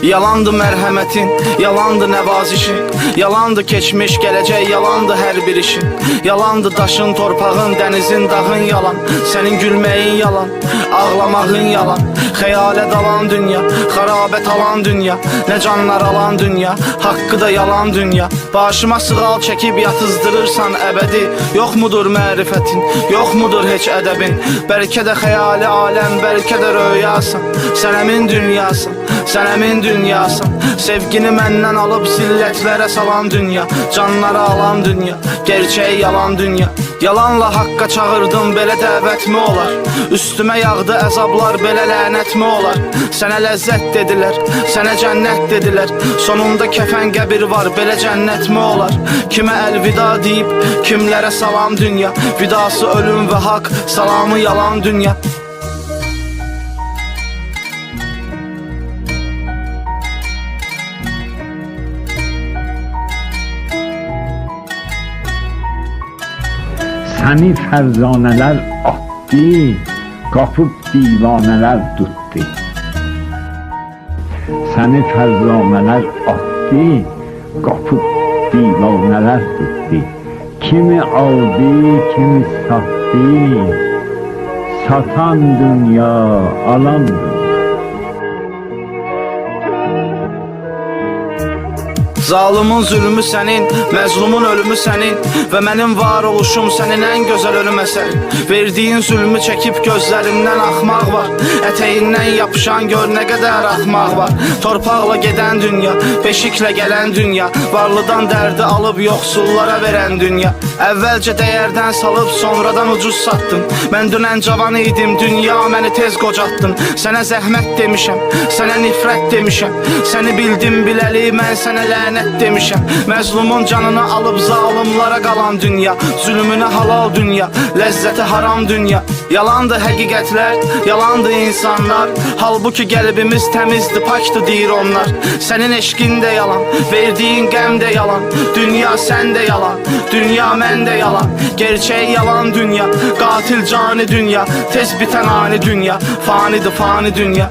Yalandı mərhəmətin, yalandı nəvazişin, yalandı keçmiş, gələcək, yalandı hər bir işin. Yalandı daşın, torpağın, dənizin, dağın yalan. Sənin gülməyin yalan, ağlamağın yalan. Xəyalə dalan dünya, xarabət alan dünya, nə canlar alan dünya, haqqı da yalan dünya. Başıma sığal çəkib yatızdırırsan əbədi. Yox mudur mərifətin, yox mudur heç ədəbin. Bəlkə də xəyali aləm, bəlkə də röyasan. Sən əmin dünyasın, sən əmin dünyasın. Sevgini məndən alıb zillətlərə salan dünya, canları alan dünya, gerçəyi yalan dünya. Yalanla haqqa çağırdım, belə dəvət mi olar? Üstümə yağdı əzablar, belə lənət mi olar? Sənə ləzzət dedilər, sənə cənnət dedilər. Sonunda kəfən qəbir var, belə cənnət mi olar? Kimə əlvida deyib, kimlərə salam dünya. Vidası ölüm və haqq, salamı yalan dünya. Səni fərzanələr atdı, qapıb divanələr tutdu. Səni fərzanələr atdı, qapıb divanələr tutdu. Kimi aldı, kimi sattı, satan dünya, alan dünya. Zalimin zülmü sənin, məzlumun ölümü sənin və mənim varoluşum sənin ən gözəl ölüm əsərin. Verdiyin zülmü çəkib gözlərimdən axmaq var, ətəyindən yapışan gör nə qədər axmaq var. Torpaqla gedən dünya, beşiklə gələn dünya, varlıdan dərdi alıb yoxsullara verən dünya. Əvvəlcə dəyərdən salıb sonradan ucuz satdın. Mən dünən cavan idim, dünya məni tez qocatdın. Sənə zəhmət demişəm, sənə nifrət demişəm. Səni bildim biləli, mən sənə lənət demişəm. Məzlumun canını alıb zalimlara qalan dünya, zülmünə halal dünya, ləzzəti haram dünya. Yalandı həqiqətlər, yalandı insanlar, halbuki qəlbimiz təmizdir, pakdır deyir onlar. Sənin eşqin də yalan, verdiyin qəm də yalan, dünya sən də yalan, dünya mən də yalan. Gerçək yalan dünya, qatil cani dünya, tez bitən ani dünya, fanidir fani dünya.